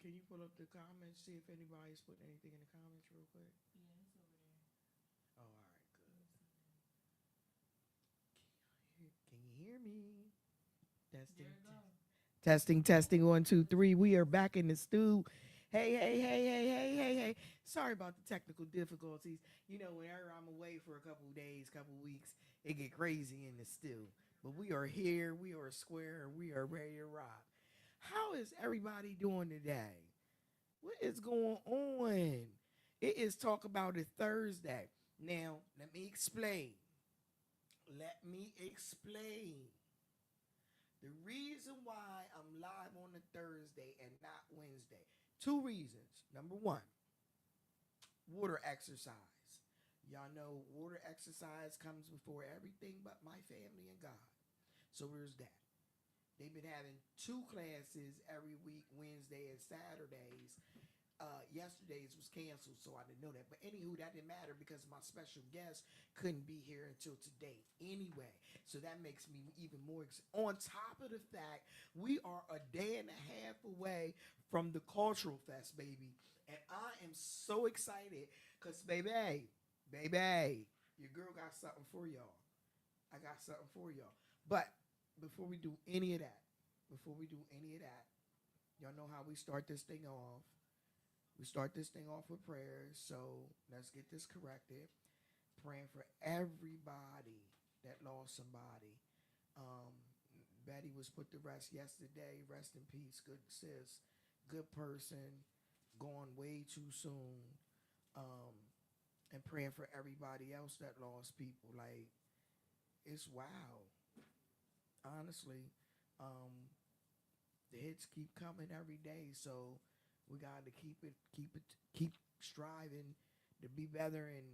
Can you pull up the comments, see if anybody's put anything in the comments real quick? Yeah, it's over there. Oh, all right, good. Let me see that. Can you hear me? Testing, There it go. testing, testing. 1, 2, 3. We are back in the stew. Hey, hey, hey, hey, hey, hey, hey. Sorry about the technical difficulties. You know, whenever I'm away for a couple days, couple weeks, it get crazy in the stew. But we are here. We are square. And we are ready to rock. How is everybody doing today? What is going on? It is Talk About It Thursday. Now, let me explain. Let me explain. The reason why I'm live on a Thursday and not Wednesday. Two reasons. Number one, water exercise. Y'all know water exercise comes before everything but my family and God. So there's that. They've been having two classes every week, Wednesday and Saturdays. Yesterday's was canceled, so I didn't know that. But anywho, that didn't matter because my special guest couldn't be here until today anyway. So that makes me even more on top of the fact we are a day and a half away from the Cultural Fest, baby. And I am so excited because, baby, your girl got something for y'all. I got something for y'all. But before we do any of that, y'all know how we start this thing off. We start this thing off with prayers, so let's get this corrected. Praying for everybody that lost somebody. Um, Betty was put to rest yesterday. Rest in peace, good sis, good person, gone way too soon. Um, and praying for everybody else that lost people. Like it's wow, honestly. Um, the hits keep coming every day, so we got to keep striving to be better and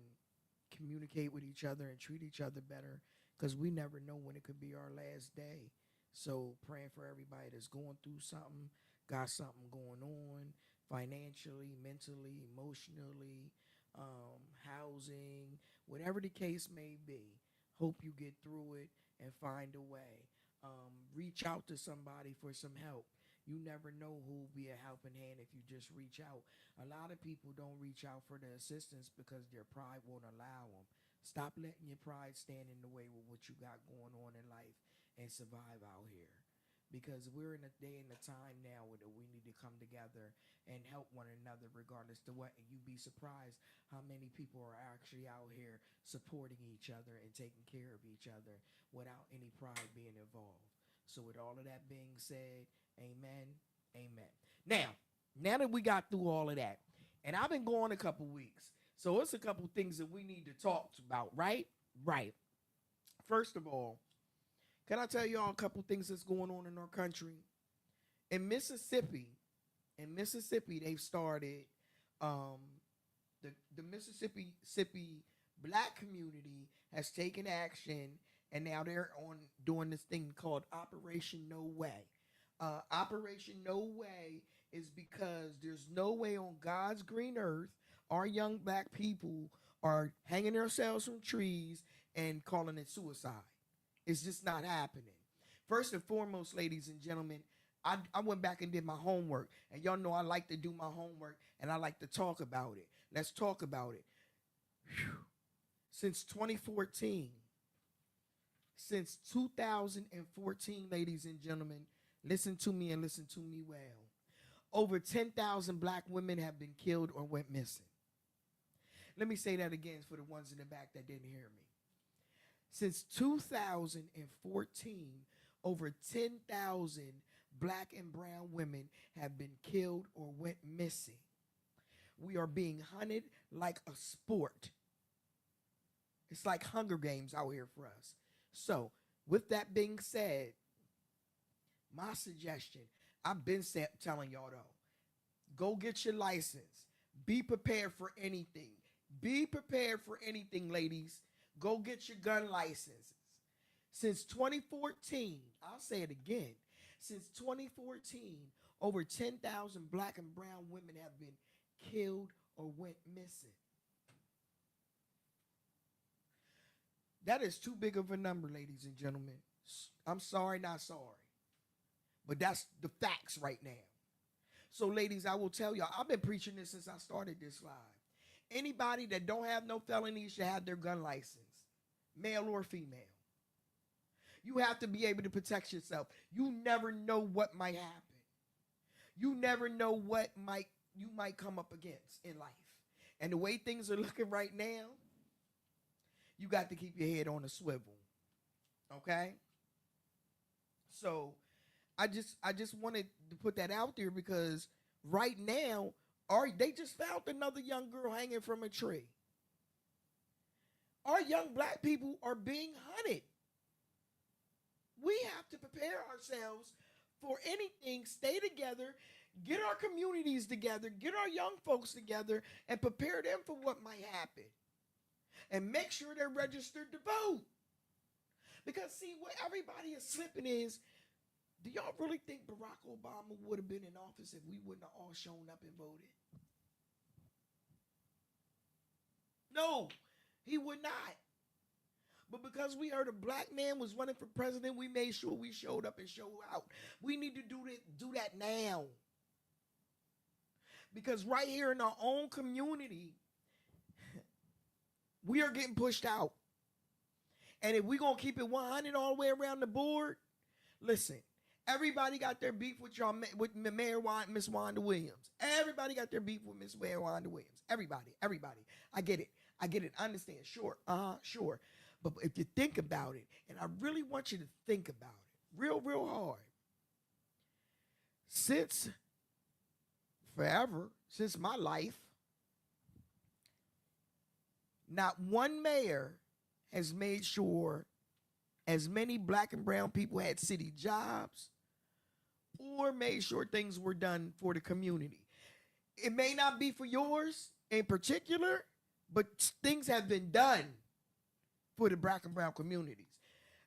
communicate with each other and treat each other better because we never know when it could be our last day. So praying for everybody that's going through something, got something going on financially, mentally, emotionally, housing, whatever the case may be. Hope you get through it and find a way. Reach out to somebody for some help. You never know who will be a helping hand if you just reach out. A lot of people don't reach out for the assistance because their pride won't allow them. Stop letting your pride stand in the way with what you got going on in life and survive out here. Because we're in a day and a time now where we need to come together and help one another regardless to what. And you'd be surprised how many people are actually out here supporting each other and taking care of each other without any pride being involved. So with all of that being said, amen, amen. Now that we got through all of that, and I've been gone a couple weeks, so it's a couple things that we need to talk about, right? Right. First of all, can I tell y'all a couple things that's going on in our country? In Mississippi, they've started um, the Mississippi black community has taken action, and now they're on doing this thing called Operation No Way. Operation No Way is because there's no way on God's green earth our young black people are hanging themselves from trees and calling it suicide. It's just not happening. First and foremost, ladies and gentlemen, I went back and did my homework. And y'all know I like to do my homework and I like to talk about it. Let's talk about it. Whew. Since 2014, since 2014, ladies and gentlemen, listen to me and listen to me well. Over 10,000 black women have been killed or went missing. Let me say that again for the ones in the back that didn't hear me. Since 2014, over 10,000 black and brown women have been killed or went missing. We are being hunted like a sport. It's like Hunger Games out here for us. So, with that being said, my suggestion, I've been telling y'all though, go get your license. Be prepared for anything. Be prepared for anything, ladies. Go get your gun licenses. Since 2014, I'll say it again. Since 2014, over 10,000 black and brown women have been killed or went missing. That is too big of a number, ladies and gentlemen. I'm sorry, not sorry. But that's the facts right now. So, ladies, I will tell y'all, I've been preaching this since I started this live. Anybody that don't have no felonies should have their gun license, male or female. You have to be able to protect yourself. You never know what might happen. You never know what you might come up against in life. And the way things are looking right now, you got to keep your head on a swivel. Okay? So I just wanted to put that out there because right now, they just found another young girl hanging from a tree. Our young black people are being hunted. We have to prepare ourselves for anything, stay together, get our communities together, get our young folks together, and prepare them for what might happen. And make sure they're registered to vote. Because, see, what everybody is slipping is, do y'all really think Barack Obama would have been in office if we wouldn't have all shown up and voted? No, he would not. But because we heard a black man was running for president, we made sure we showed up and showed out. We need to do that now. Because right here in our own community, we are getting pushed out. And if we're going to keep it 100 all the way around the board, listen, everybody got their beef with y'all, with Mayor Miss Wanda Williams. Everybody got their beef with Miss Mayor Wanda Williams. Everybody. I get it. I understand. Sure. Sure. But if you think about it, and I really want you to think about it real, real hard. Since my life, not one mayor has made sure as many black and brown people had city jobs or made sure things were done for the community. It may not be for yours in particular, but things have been done for the black and brown communities.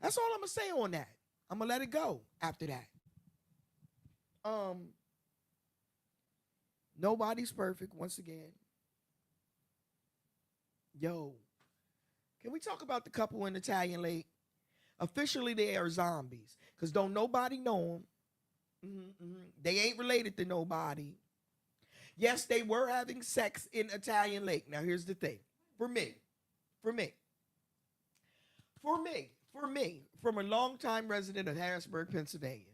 That's all I'm going to say on that. I'm going to let it go after that. Nobody's perfect, once again. Yo, can we talk about the couple in Italian Lake? Officially, they are zombies because don't nobody know them. They ain't related to nobody. Yes, they were having sex in Italian Lake. Now, here's the thing. For me, from a longtime resident of Harrisburg, Pennsylvania,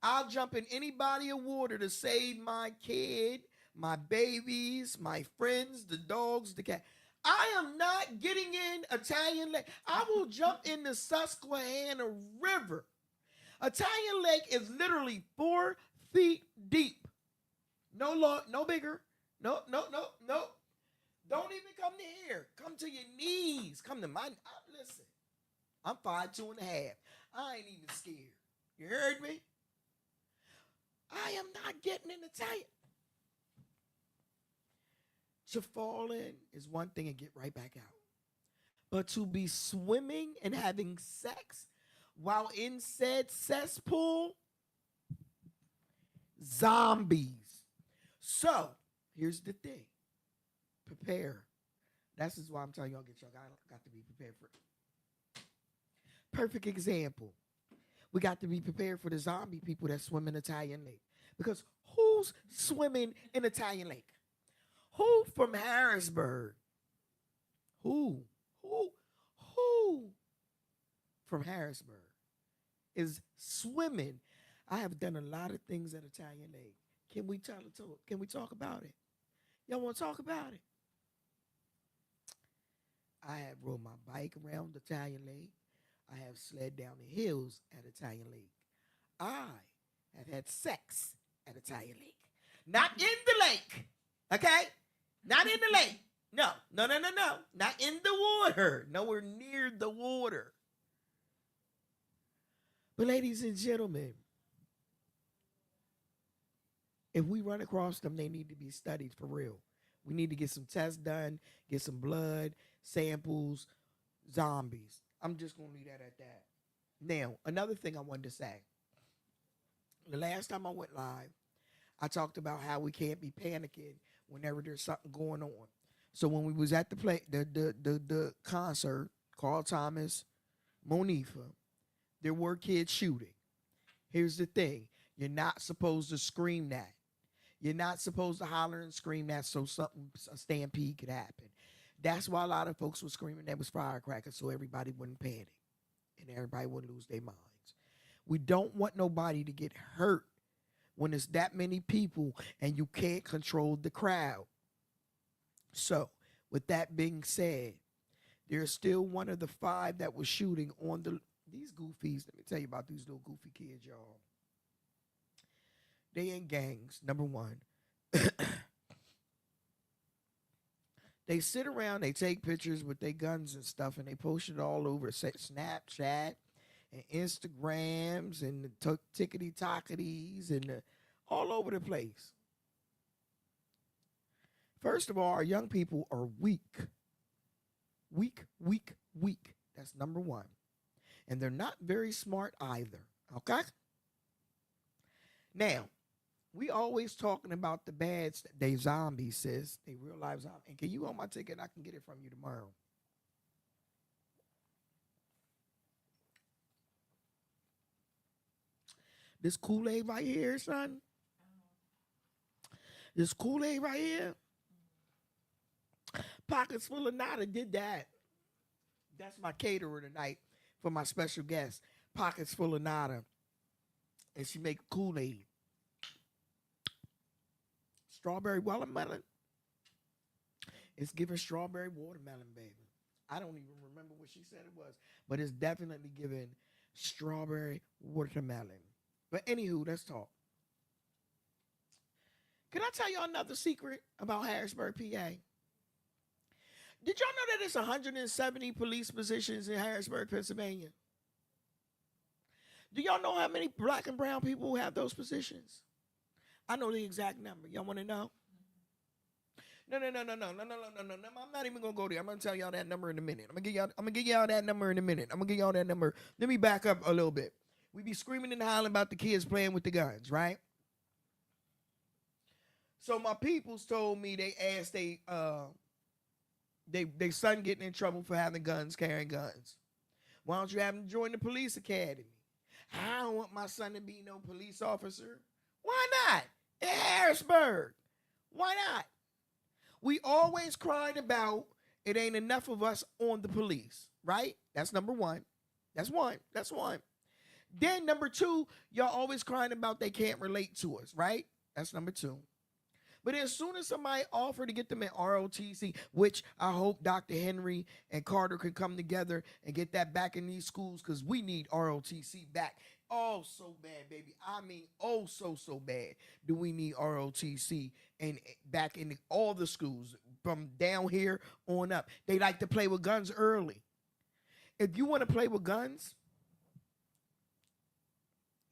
I'll jump in any body of water to save my kid, my babies, my friends, the dogs, the cat. I am not getting in Italian Lake. I will jump in the Susquehanna River. Italian Lake is literally 4 feet deep. No bigger. No. Don't even come to here. Come to your knees. Come to listen. I'm 5'2.5". I ain't even scared. You heard me? I am not getting in Italian. To fall in is one thing and get right back out. But to be swimming and having sex while in said cesspool, zombies. So, here's the thing. Prepare. That's just why I'm telling y'all, got to be prepared for it. Perfect example. We got to be prepared for the zombie people that swim in Italian Lake. Because who's swimming in Italian Lake? Who from Harrisburg? Who from Harrisburg is swimming? I have done a lot of things at Italian Lake. Can we talk about it? Y'all want to talk about it? I have rode my bike around Italian Lake. I have slid down the hills at Italian Lake. I have had sex at Italian Lake. Not in the lake, okay? Not in the lake. No. Not in the water. Nowhere near the water. But ladies and gentlemen, if we run across them, they need to be studied for real. We need to get some tests done, get some blood, samples, zombies. I'm just going to leave that at that. Now, another thing I wanted to say. The last time I went live, I talked about how we can't be panicking whenever there's something going on. So when we was at the concert, Carl Thomas, Monifa, there were kids shooting. Here's the thing. You're not supposed to scream that. You're not supposed to holler and scream that so something, a stampede could happen. That's why a lot of folks were screaming that was firecrackers so everybody wouldn't panic and everybody wouldn't lose their minds. We don't want nobody to get hurt when it's that many people and you can't control the crowd. So, with that being said, there's still one of the five that was shooting on these goofies. Let me tell you about these little goofy kids, y'all. They in gangs, number one. They sit around, they take pictures with their guns and stuff, and they post it all over Snapchat and Instagrams and the tickety tocketies and all over the place. First of all, our young people are weak. Weak, weak, weak. That's number one. And they're not very smart either. Okay? Now, we always talking about the bads. They zombies, sis. They real life zombies. And can you own my ticket? I can get it from you tomorrow. This Kool-Aid right here, son. This Kool-Aid right here. Pockets full of nada did that. That's my caterer tonight for my special guest. Pockets full of nada. And she make Kool-Aid. Strawberry watermelon. It's giving strawberry watermelon, baby. I don't even remember what she said it was, but it's definitely giving strawberry watermelon. But anywho, let's talk. Can I tell y'all another secret about Harrisburg, PA? Did y'all know that there's 170 police positions in Harrisburg, Pennsylvania? Do y'all know how many black and brown people have those positions? I know the exact number. Y'all want to know? No. I'm not even gonna go there. I'm gonna tell y'all that number in a minute. I'm gonna give y'all that number in a minute. I'm gonna give y'all that number. Let me back up a little bit. We be screaming and hollering about the kids playing with the guns, right? So my peoples told me they asked they son getting in trouble for having guns, carrying guns. Why don't you have him join the police academy? I don't want my son to be no police officer. Why not? In Harrisburg. Why not? We always crying about it ain't enough of us on the police, right? That's number one. That's one. That's one. Then number two, y'all always crying about they can't relate to us, right? That's number two. But as soon as somebody offered to get them in ROTC, which I hope Dr. Henry and Carter can come together and get that back in these schools because we need ROTC back. Oh, so bad, baby. I mean, oh, so bad do we need ROTC and back in all the schools from down here on up. They like to play with guns early. If you want to play with guns,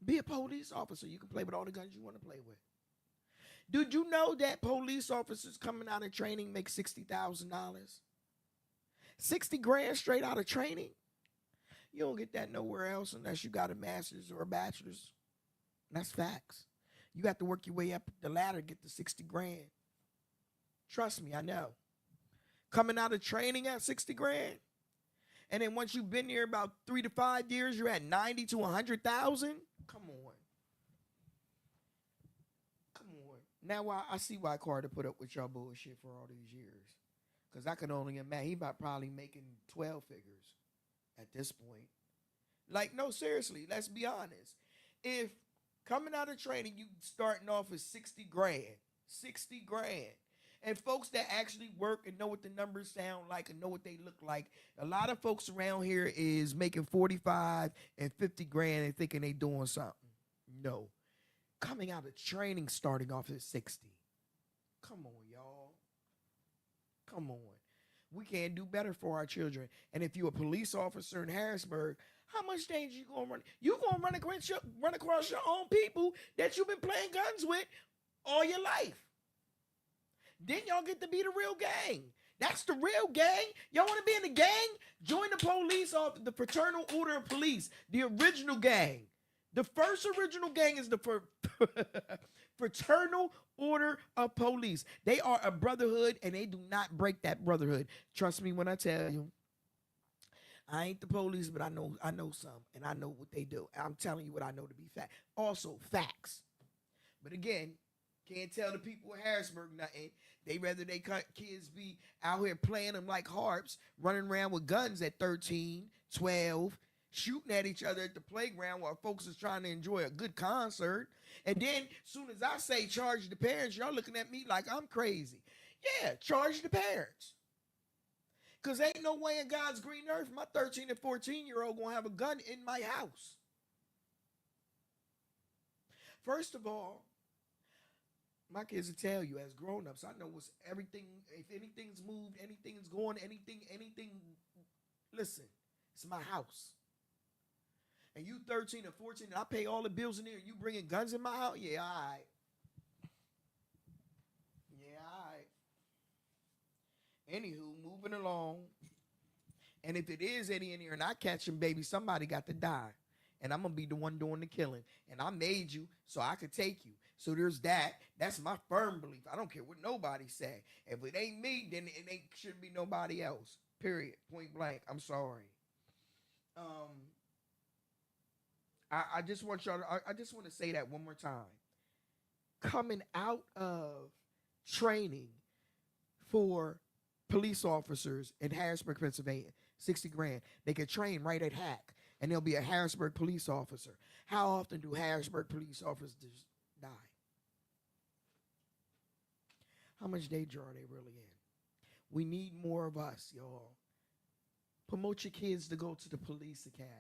be a police officer. You can play with all the guns you want to play with. Did you know that police officers coming out of training make $60,000? 60 grand straight out of training? You don't get that nowhere else unless you got a master's or a bachelor's. That's facts. You have to work your way up the ladder to get the 60 grand. Trust me, I know. Coming out of training at 60 grand. And then once you've been here about 3 to 5 years, you're at 90 to 100,000. Come on. Now I see why Carter put up with y'all bullshit for all these years. Because I can only imagine he about probably making 12 figures at this point. Like, no, seriously, let's be honest. If coming out of training, you starting off with 60 grand, 60 grand. And folks that actually work and know what the numbers sound like and know what they look like, a lot of folks around here is making 45 and 50 grand and thinking they doing something. No. Coming out of training starting off at 60. Come on, y'all. Come on. We can't do better for our children. And if you're a police officer in Harrisburg, how much danger you gonna run? You gonna run across your own people that you've been playing guns with all your life. Then y'all get to be the real gang. That's the real gang. Y'all want to be in the gang? Join the police office, the Fraternal Order of Police, the original gang. The first original gang is the Fraternal Order of Police. They are a brotherhood, and they do not break that brotherhood. Trust me when I tell you. I ain't the police, but I know some, and I know what they do. I'm telling you what I know to be fact. Also, facts. But again, can't tell the people in Harrisburg nothing. They rather they kids be out here playing them like harps, running around with guns at 13, 12, shooting at each other at the playground while folks is trying to enjoy a good concert. And then, soon as I say charge the parents, y'all looking at me like I'm crazy. Yeah, charge the parents. Because ain't no way in God's green earth my 13 and 14-year-old gonna have a gun in my house. First of all, my kids will tell you as grown-ups, I know what's everything, if anything's moved, anything's going, anything, listen, it's my house. And you 13 or 14, and I pay all the bills in there, and you bringing guns in my house? Yeah, all right. Yeah, all right. Anywho, moving along. And if it is any in here and I catch him, baby, somebody got to die. And I'm gonna be the one doing the killing. And I made you so I could take you. So there's that. That's my firm belief. I don't care what nobody say. If it ain't me, then it ain't shouldn't be nobody else. Period. Point blank. I'm sorry. Um, I just want y'all. I just want to say that one more time. Coming out of training for police officers in Harrisburg, Pennsylvania, 60 grand. They could train right at Hack, and they'll be a Harrisburg police officer. How often do Harrisburg police officers die? How much danger are they really in? We need more of us, y'all. Promote your kids to go to the police academy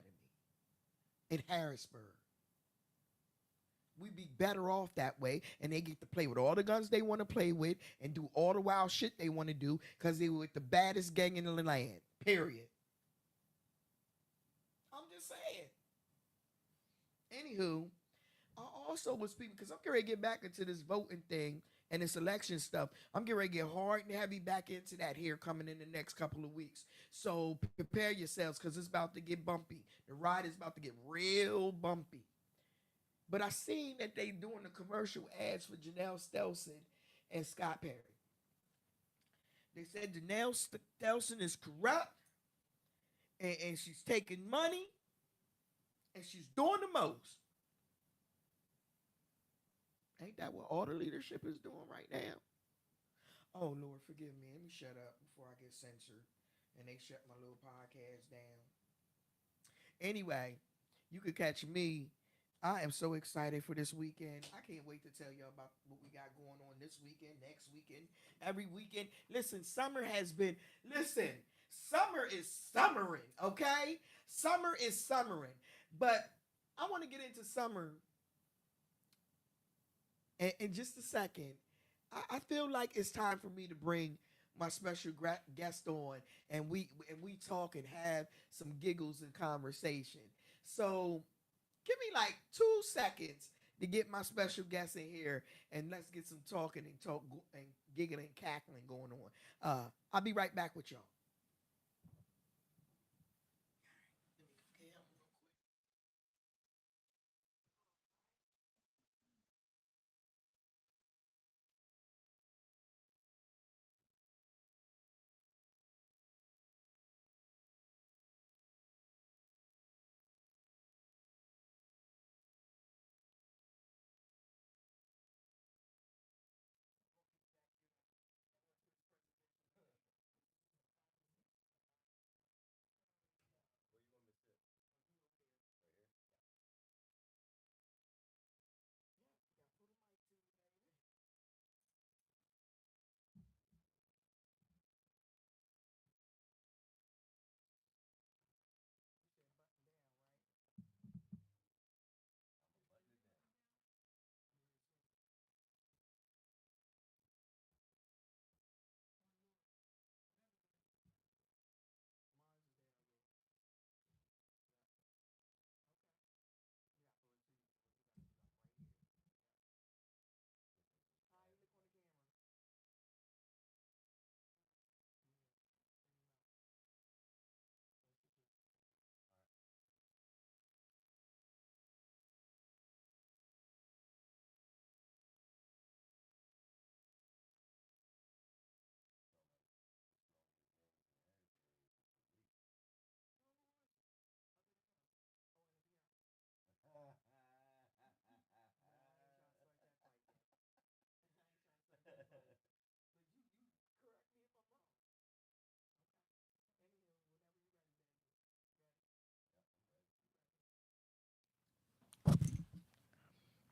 in Harrisburg. We'd be better off that way, and they get to play with all the guns they want to play with and do all the wild shit they want to do because they were with the baddest gang in the land. Period. I'm just saying. Anywho, I also was speaking because I'm getting ready to get back into this voting thing and this election stuff. I'm getting ready to get hard and heavy back into that here coming in the next couple of weeks. So prepare yourselves because it's about to get bumpy. The ride is about to get real bumpy. But I seen that they doing the commercial ads for Janelle Stelson and Scott Perry. They said Janelle Stelson is corrupt and she's taking money and she's doing the most. Ain't that what all the leadership is doing right now? Oh Lord, forgive me. Let me shut up before I get censored and they shut my little podcast down. Anyway, you could catch me. I am so excited for this weekend. I can't wait to tell y'all about what we got going on this weekend, next weekend, every weekend. Listen, summer has been, listen, summer is summering, okay? Summer is summering. But I want to get into summer in just a second. I feel like it's time for me to bring my special guest on and we talk and have some giggles and conversation. So give me like 2 seconds to get my special guest in here and let's get some talking and talk and giggling and cackling going on. I'll be right back with y'all.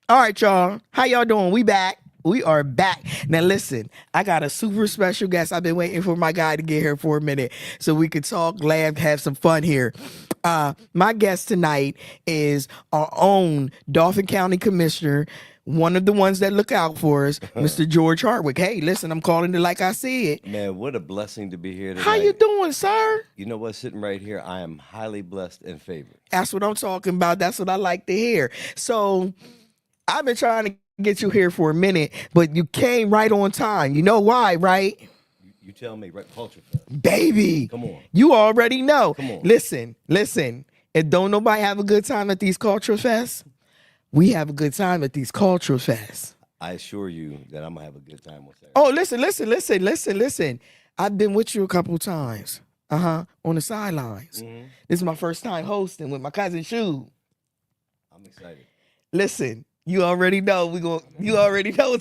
All right, y'all. How y'all doing? We back. We are back. Now listen, I got a super special guest. I've been waiting for my guy to get here for a minute so we could talk, laugh, have some fun here. My guest tonight is our own Dauphin County Commissioner, one of the ones that look out for us, Mr. George Hardwick. Hey, listen, I'm calling it like I see it. Man, what a blessing to be here tonight. How you doing, sir? You know what? Sitting right here, I am highly blessed and favored. That's what I'm talking about. That's what I like to hear. So I've been trying to get you here for a minute, but you came right on time. You know why, right? You tell me, right? Culture Fest. Baby. Come on. You already know. Come on. Listen. And don't nobody have a good time at these cultural fests? We have a good time at these cultural fests. I assure you that I'm going to have a good time with Saturday. Oh, listen. I've been with you a couple times. On the sidelines. Mm-hmm. This is my first time hosting with my cousin Shu. I'm excited. Listen, you already know what's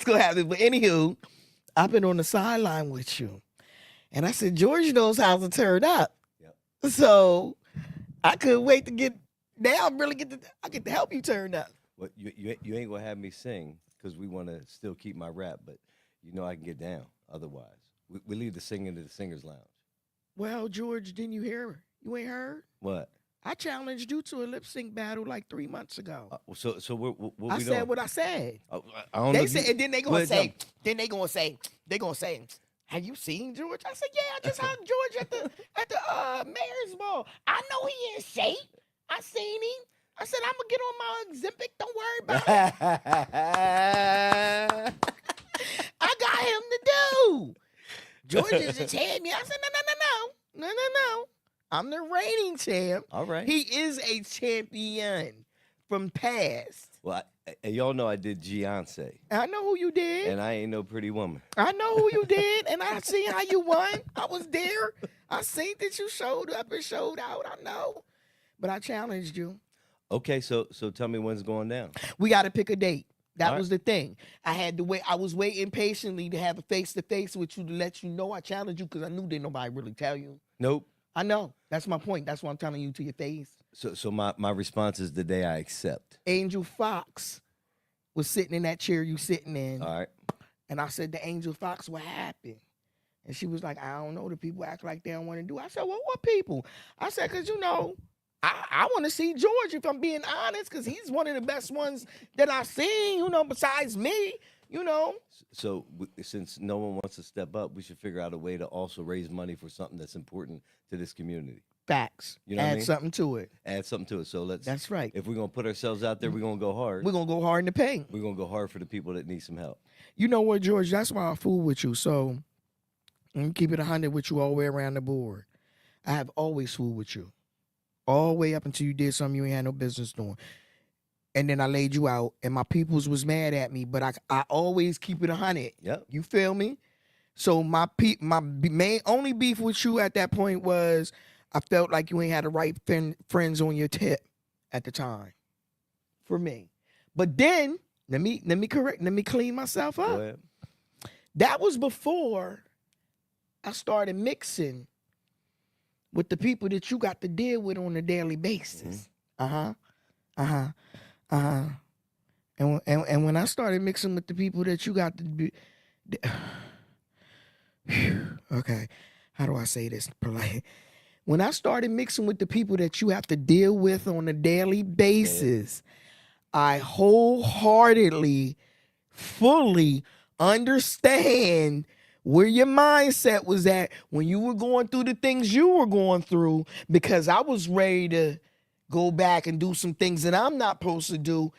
gonna happen. But anywho, I've been on the sideline with you. And I said, George knows how to turn up. Yep. So I couldn't wait to get I get to help you turn up. Well, you ain't gonna have me sing because we want to still keep my rap, but you know I can get down. Otherwise, we leave the singing to the singers' lounge. Well, George, didn't you hear? You ain't heard? What? I challenged you to a lip sync battle like 3 months ago. So what I we said doing? what I said. I don't know They if you- said, and then they Go gonna ahead, say, have you seen George? I said, yeah, I just hugged George at the mayor's ball. I know he in shape. I seen him. I said, I'm gonna get on my Ozempic. Don't worry about it. I got him to do. George is the champion. I said, no. I'm the reigning champ. All right. He is a champion from past. Well, and y'all know I did Beyonce, I know who you did. and I ain't no pretty woman. I know who you did, and I seen how you won. I was there. I seen that you showed up and showed out. I know. But I challenged you. Okay, so tell me when's going down. We got to pick a date. That All was the thing. I had to wait. I was waiting patiently to have a face-to-face with you to let you know I challenged you because I knew didn't nobody really tell you. Nope. I know. That's my point. That's why I'm telling you to your face. So my response is the day I accept. Angel Fox was sitting in that chair you sitting in. All right. And I said to Angel Fox, what happened? And she was like, I don't know. The people act like they don't want to do. I said, well, what people? I said, because, I want to see George, if I'm being honest, because he's one of the best ones that I've seen, besides me, So since no one wants to step up, we should figure out a way to also raise money for something that's important to this community. Facts. You know what I Add mean? something to it. Add something to it. So That's right. if we're going to put ourselves out there, we're going to go hard. We're going to go hard in the paint. We're going to go hard for the people that need some help. You know what, George? That's why I fool with you. So I'm gonna keep it 100 with you all the way around the board. I have always fooled with you. All the way up until you did something you ain't had no business doing. And then I laid you out, and my peoples was mad at me, but I always keep it 100. Yep. You feel me? So my main only beef with you at that point was I felt like you ain't had the right friends on your tip at the time. For me. But then let me clean myself Go up. ahead. That was before I started mixing with the people that you got to deal with on a daily basis. And when I started mixing with the people that you got to be, okay, how do I say this polite? When I started mixing with the people that you have to deal with on a daily basis, I wholeheartedly, fully understand where your mindset was at when you were going through the things you were going through, because I was ready to go back and do some things that I'm not supposed to do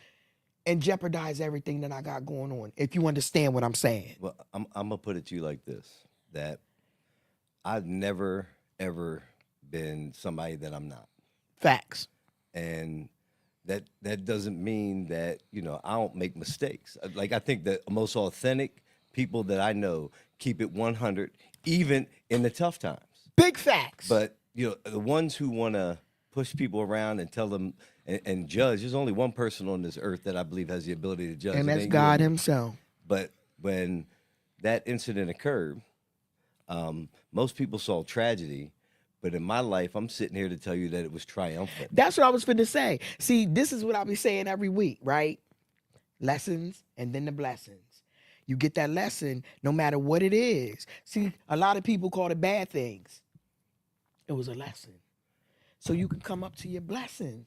and jeopardize everything that I got going on, if you understand what I'm saying. Well, I'm going to put it to you like this, that I've never, ever been somebody that I'm not. Facts. And that doesn't mean that, I don't make mistakes. Like, I think the most authentic people that I know keep it 100, even in the tough times. Big facts. But, the ones who want to push people around and tell them and judge, there's only one person on this earth that I believe has the ability to judge. and It that's ain't God you. himself. But when that incident occurred, most people saw tragedy. But in my life, I'm sitting here to tell you that it was triumphant. That's what I was finna say. See, this is what I be saying every week, right? lessons, and then the blessings. You get that lesson no matter what it is. See, a lot of people call it bad things. It was a lesson. So you can come up to your blessings.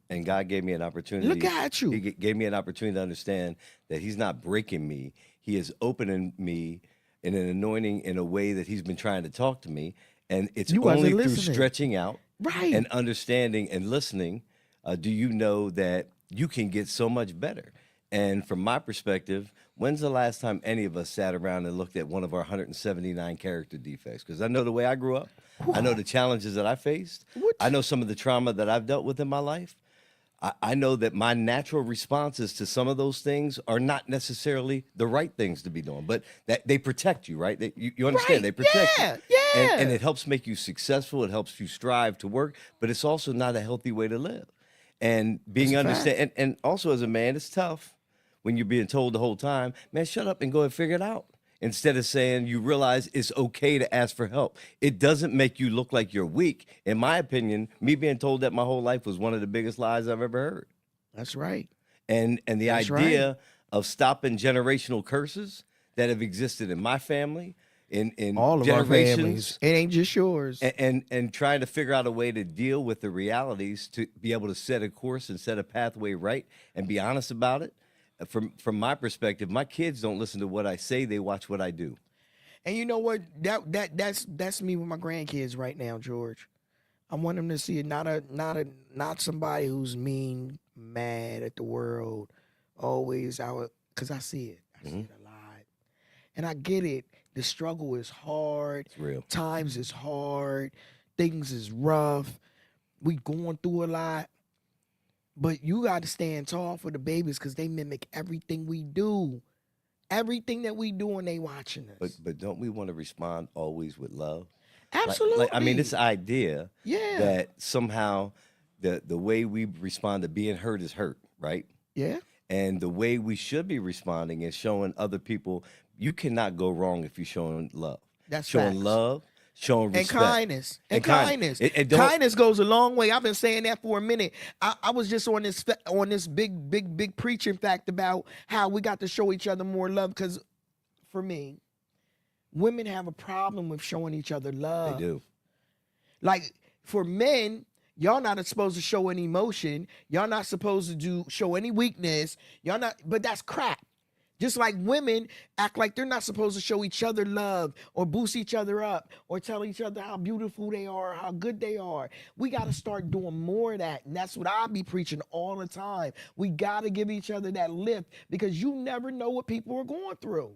And God gave me an opportunity. Look at you. Gave me an opportunity to understand that He's not breaking me. He is opening me in an anointing in a way that He's been trying to talk to me. And it's You wasn't only through listening. stretching out Right. and understanding and listening do you know that you can get so much better. And from my perspective, when's the last time any of us sat around and looked at one of our 179 character defects? Because I know the way I grew up. I know the challenges that I faced. What? I know some of the trauma that I've dealt with in my life. I know that my natural responses to some of those things are not necessarily the right things to be doing, but that they protect you, right? You understand? Right. They protect Yeah, you. yeah. And it helps make you successful. It helps you strive to work, but it's also not a healthy way to live. And being That's a fact. understand, and also as a man, it's tough when you're being told the whole time, man, shut up and go and figure it out. Instead of saying you realize it's okay to ask for help. It doesn't make you look like you're weak. In my opinion, me being told that my whole life was one of the biggest lies I've ever heard. That's right. And the That's idea of stopping generational curses that have existed in my family, in All of our generations, families. It ain't just yours. and trying to figure out a way to deal with the realities to be able to set a course and set a pathway right and be honest about it. From my perspective, my kids don't listen to what I say; they watch what I do. And you know what? That's me with my grandkids right now, George. I want them to see it not somebody who's mean, mad at the world, always out. Cause I see it. I see it a lot, and I get it. The struggle is hard. It's real. Times is hard. Things is rough. We going through a lot. But you got to stand tall for the babies because they mimic everything we do. Everything that we do and they watching us. But don't we want to respond always with love? Absolutely. I mean, this idea Yeah. that somehow the way we respond to being hurt is hurt, right? Yeah. And the way we should be responding is showing other people you cannot go wrong if you're showing love. That's showing facts. love, showing And respect. kindness. And kindness. It don't- Kindness goes a long way. I've been saying that for a minute. I was just on this big preaching fact about how we got to show each other more love. Because for me, women have a problem with showing each other love. They do. Like for men, y'all not supposed to show any emotion. Y'all not supposed to show any weakness. Y'all not, but that's crap. Just like women act like they're not supposed to show each other love or boost each other up or tell each other how beautiful they are, how good they are. We got to start doing more of that. And that's what I be preaching all the time. We got to give each other that lift because you never know what people are going through.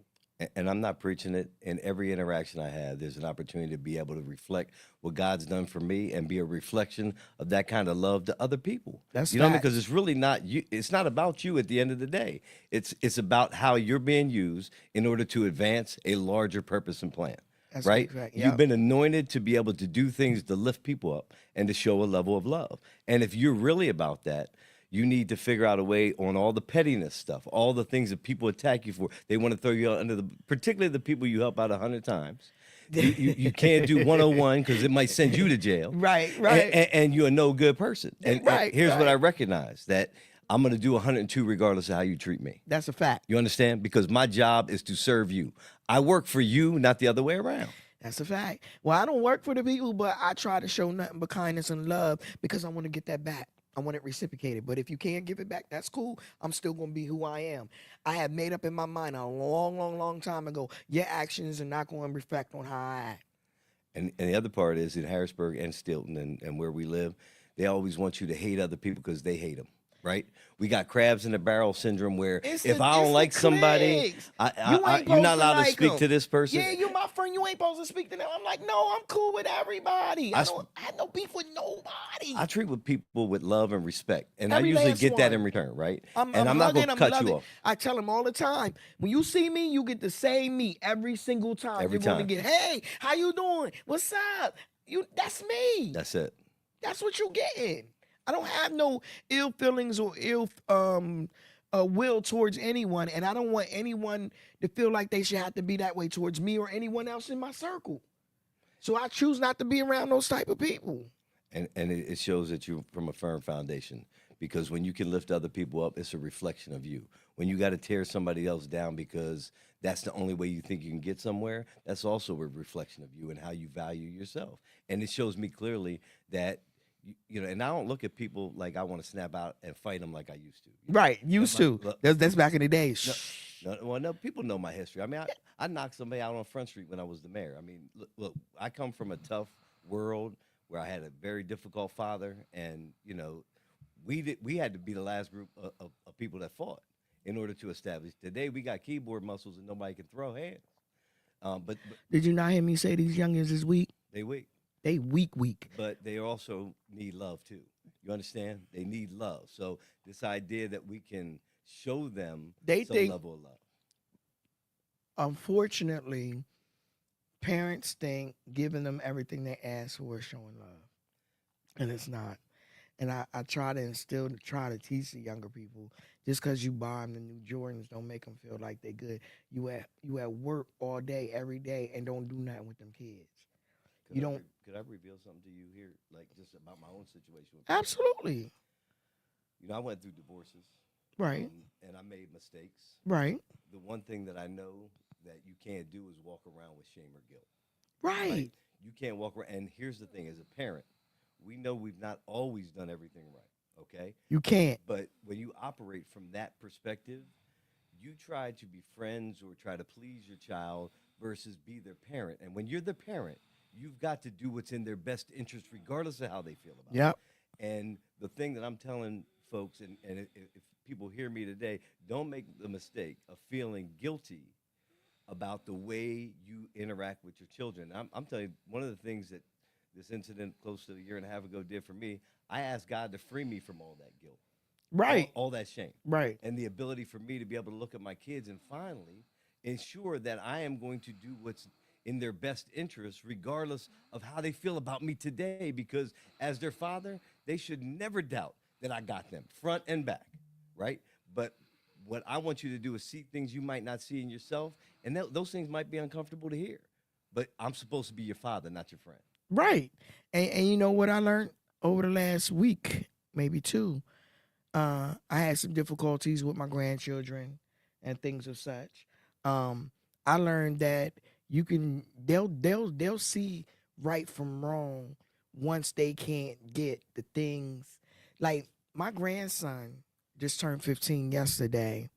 And I'm not preaching it. In every interaction I have, there's an opportunity to be able to reflect what God's done for me and be a reflection of that kind of love to other people. That's you know, facts. because it's really not you. It's not about you at the end of the day. It's about how you're being used in order to advance a larger purpose and plan. That's right? exact- You've yep. been anointed to be able to do things to lift people up and to show a level of love. And if you're really about that, you need to figure out a way on all the pettiness stuff, all the things that people attack you for. They want to throw you out under the, particularly the people you help out 100 times. You can't do 101 because it might send you to jail. Right, right. And you're a no good person. And Right, here's what right. I recognize, that I'm going to do 102 regardless of how you treat me. That's a fact. You understand? Because my job is to serve you. I work for you, not the other way around. That's a fact. Well, I don't work for the people, but I try to show nothing but kindness and love because I want to get that back. I want it reciprocated. But if you can't give it back, that's cool. I'm still going to be who I am. I have made up in my mind a long time ago, your actions are not going to reflect on how I act. And the other part is in Harrisburg and Stilton and where we live, they always want you to hate other people because they hate them, right? We got crabs in the barrel syndrome where It's if the- I it's don't the like somebody, clicks. You ain't you're not supposed to allowed to like speak 'em. to this person. Yeah, you my friend. You ain't supposed to speak to them. I'm like, no, I'm cool with everybody. I had no beef with nobody. I treat with people with love and respect, and Every I usually last get that one. in return, right? I'm and I'm not hugging, going to I'm cut loving. you off. I tell them all the time, when you see me, you get the same me every single time. Every You're going time. to get, hey, how you doing? What's up? That's me. That's it. That's what you getting. I don't have no ill feelings or ill will towards anyone, and I don't want anyone to feel like they should have to be that way towards me or anyone else in my circle. So I choose not to be around those type of people. And it shows that you're from a firm foundation because when you can lift other people up, it's a reflection of you. When you got to tear somebody else down because that's the only way you think you can get somewhere, that's also a reflection of you and how you value yourself. And it shows me clearly that and I don't look at people like I want to snap out and fight them like I used to. Right, But used to. That's back in the day. no, no, people know my history. I mean, I knocked somebody out on Front Street when I was the mayor. I mean, look, I come from a tough world where I had a very difficult father, and we had to be the last group of people that fought in order to establish. Today, we got keyboard muscles and nobody can throw hands. But Did you not hear me say these youngins is weak? they weak, They weak. but they also need love too. You understand? They need love. So this idea that we can show them They some think, level of love. unfortunately, parents think giving them everything they ask for is showing love, and it's not. And I try to try to teach the younger people, just because you buy them the new Jordans don't make them feel like they good. You at work all day, every day, and don't do nothing with them kids. You don't. Could I reveal something to you here, like just about my own situation? With Absolutely. I went through divorces, Right. and I made mistakes. Right. The one thing that I know that you can't do is walk around with shame or guilt. Right. You can't walk around. And here's the thing: as a parent, we know we've not always done everything right. Okay, You can't. but when you operate from that perspective, you try to be friends or try to please your child versus be their parent. And when you're the parent, you've got to do what's in their best interest, regardless of how they feel about Yep. it. And the thing that I'm telling folks, and if people hear me today, don't make the mistake of feeling guilty about the way you interact with your children. I'm telling you, one of the things that this incident close to a year and a half ago did for me, I asked God to free me from all that guilt, Right. all that shame, Right. and the ability for me to be able to look at my kids and finally ensure that I am going to do what's in their best interest, regardless of how they feel about me today. Because as their father, they should never doubt that I got them front and back, right? But what I want you to do is see things you might not see in yourself, and those things might be uncomfortable to hear. But I'm supposed to be your father, not your friend. Right. And you know what I learned over the last week, maybe two? I had some difficulties with my grandchildren and things of such. I learned that they'll see right from wrong once they can't get the things. Like my grandson just turned 15 yesterday,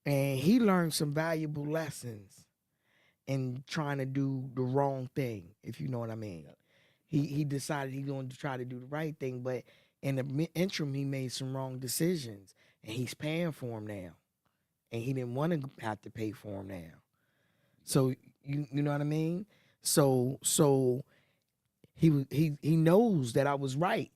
and he learned some valuable lessons in trying to do the wrong thing, if you know what I mean. Yep. He decided he's going to try to do the right thing, but in the interim, he made some wrong decisions, and he's paying for them now. And he didn't want to have to pay for them now. So you know what I mean? So he knows that I was right.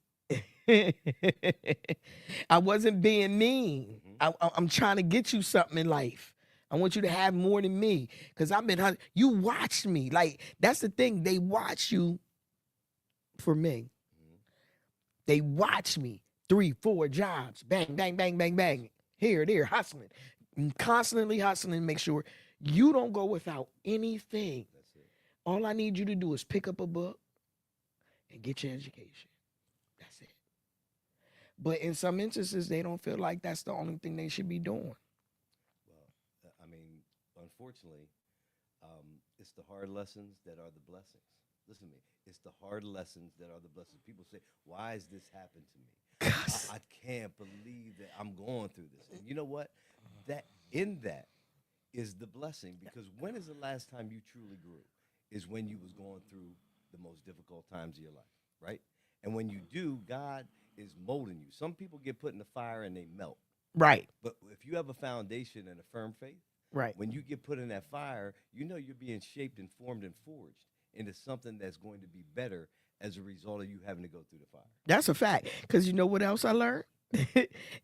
I wasn't being mean. I'm trying to get you something in life. I want you to have more than me, because I've been. You watched me. Like, that's the thing. They watch you for me. They watch me 3, 4 jobs, bang, bang, bang, bang, bang, here, there, hustling, constantly hustling. Make sure you don't go without anything. That's it. All I need you to do is pick up a book and get your education. That's it. But in some instances, they don't feel like that's the only thing they should be doing. Well, I mean, unfortunately, it's the hard lessons that are the blessings. Listen to me. It's the hard lessons that are the blessings. People say, "Why has this happened to me? I can't believe that I'm going through this." And you know what? That is the blessing. Because when is the last time you truly grew? Is when you was going through the most difficult times of your life, right? And when you do, God is molding you. Some people get put in the fire and they melt. Right, But if you have a foundation and a firm faith, right. when you get put in that fire, you know you're being shaped and formed and forged into something that's going to be better as a result of you having to go through the fire. That's a fact. Because you know what else I learned?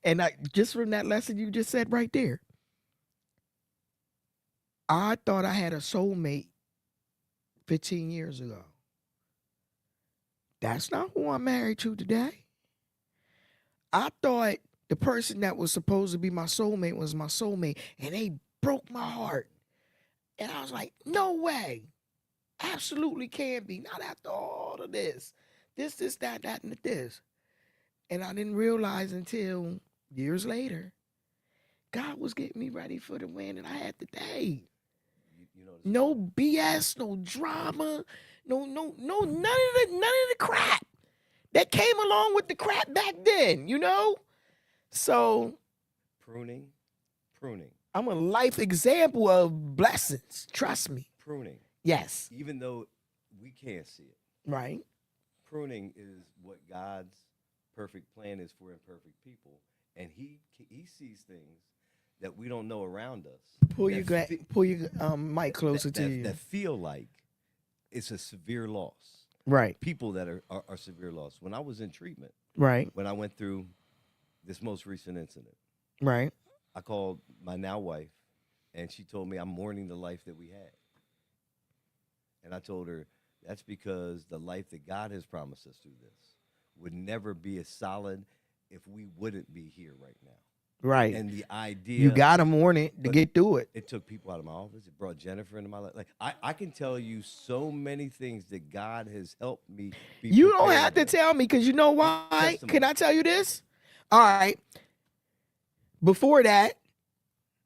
And I just from that lesson you just said right there, I thought I had a soulmate 15 years ago. That's not who I'm married to today. I thought the person that was supposed to be my soulmate was my soulmate, and they broke my heart. And I was like, no way. Absolutely can't be. Not after all of this. This, that, and this. And I didn't realize until years later, God was getting me ready for the win that I had today. You know, No BS, no drama, none of the crap that came along with the crap back then, you know? So pruning, I'm a life example of blessings. Trust me. pruning. Yes. Even though we can't see it, Right. pruning is what God's perfect plan is for imperfect people, and He sees things that we don't know around us. Pull your mic closer to you. That feel like it's a severe loss. Right. People that are severe loss. When I was in treatment, Right. when I went through this most recent incident, Right. I called my now wife, and she told me I'm mourning the life that we had. And I told her that's because the life that God has promised us through this would never be as solid if we wouldn't be here right now. Right. And the idea You got to mourn it to but get through it. it took people out of my office. It brought Jennifer into my life. Like I can tell you so many things that God has helped me be You don't prepared have to with. tell me because you know why? Testimony. Can I tell you this? All right. Before that,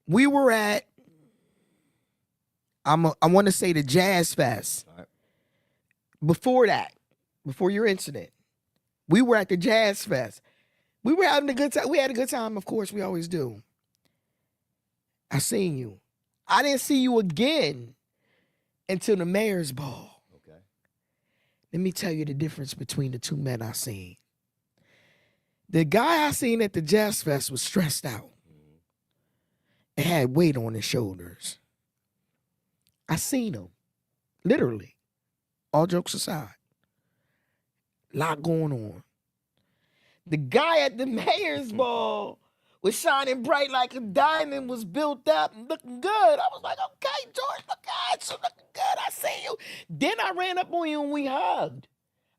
we were at I want to say the Jazz Fest. All right. Before that, before your incident, we were at the Jazz Fest. We were having a good time. We had a good time, of course, we always do. I seen you. I didn't see you again until the mayor's ball. Okay. Let me tell you the difference between the two men I seen. The guy I seen at the Jazz Fest was stressed out and had weight on his shoulders. I seen him, literally, all jokes aside. Lot going on. The guy at the mayor's ball was shining bright like a diamond, was built up and looking good. I was like, okay, George, look at you, looking good. I see you. Then I ran up on you and we hugged.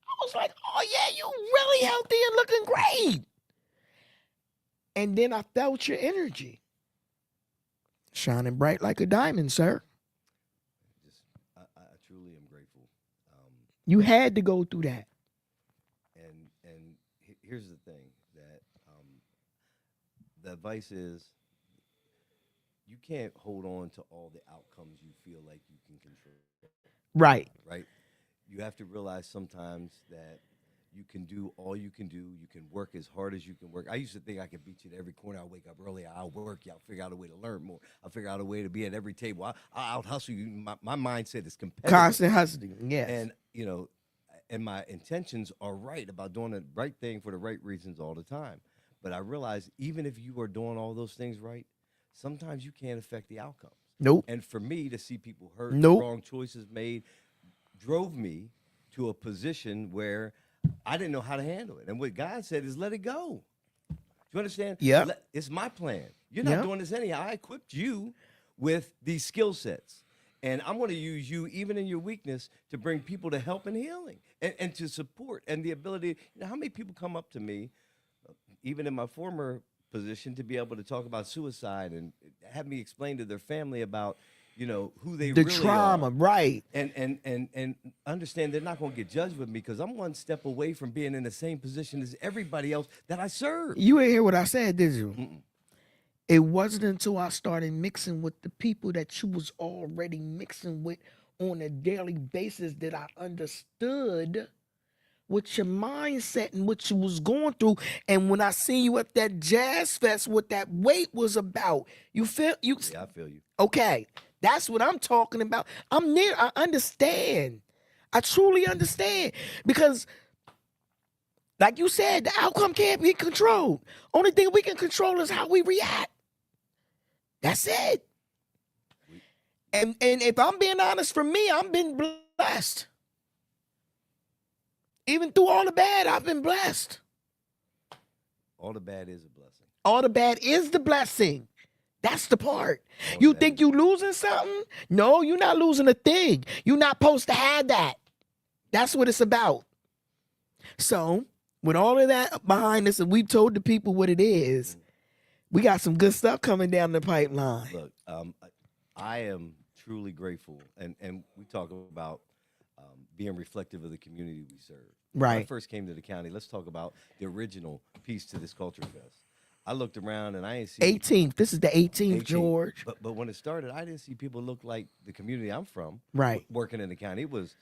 I was like, oh yeah, you really healthy and looking great. And then I felt your energy. Shining bright like a diamond, sir. I truly am grateful. You had to go through that. And here's the thing that the advice is you can't hold on to all the outcomes you feel like you can control. Right. Right? You have to realize sometimes that you can do all you can do. You can work as hard as you can work. I used to think I could beat you at every corner. I'll wake up early. I'll work you. I'll figure out a way to learn more. I'll figure out a way to be at every table. I'll hustle you. My mindset is competitive. Constant hustling. Yes. And, you know, and my intentions are right about doing the right thing for the right reasons all the time. But I realize even if you are doing all those things right, sometimes you can't affect the outcomes. Nope. And for me to see people hurt, Nope. wrong choices made, drove me to a position where I didn't know how to handle it. And what God said is let it go. Do you understand? Yep. It's my plan. You're not Yep. doing this anyhow. I equipped you with these skill sets. And I'm going to use you, even in your weakness, to bring people to help and healing and to support and the ability. You know, how many people come up to me, even in my former position, to be able to talk about suicide and have me explain to their family about, you know, who they The really trauma, are. right. And understand they're not going to get judged with me because I'm one step away from being in the same position as everybody else that I serve. You ain't hear what I said, did you? Mm-mm. It wasn't until I started mixing with the people that you was already mixing with on a daily basis that I understood what your mindset and what you was going through. And when I seen you at that Jazz Fest, what that weight was about, you feel you Yeah, I feel you. okay. That's what I'm talking about. I'm near. I understand. I truly understand because, like you said, the outcome can't be controlled. Only thing we can control is how we react. That's it. And if I'm being honest, for me, I've been blessed. Even through all the bad, I've been blessed. All the bad is a blessing. All the bad is the blessing. That's the part. All You the think bad you losing something? No, you're not losing a thing. You're not supposed to have that. That's what it's about. So, with all of that behind us, and we've told the people what it is, we got some good stuff coming down the pipeline. Look, I am truly grateful, and we talk about being reflective of the community we serve. When I Right. first came to the county, let's talk about the original piece to this Culture Fest. I looked around and I ain't see 18th. This is the 18th, 18. George. But when it started, I didn't see people look like the community I'm from. Right. Working in the county, it was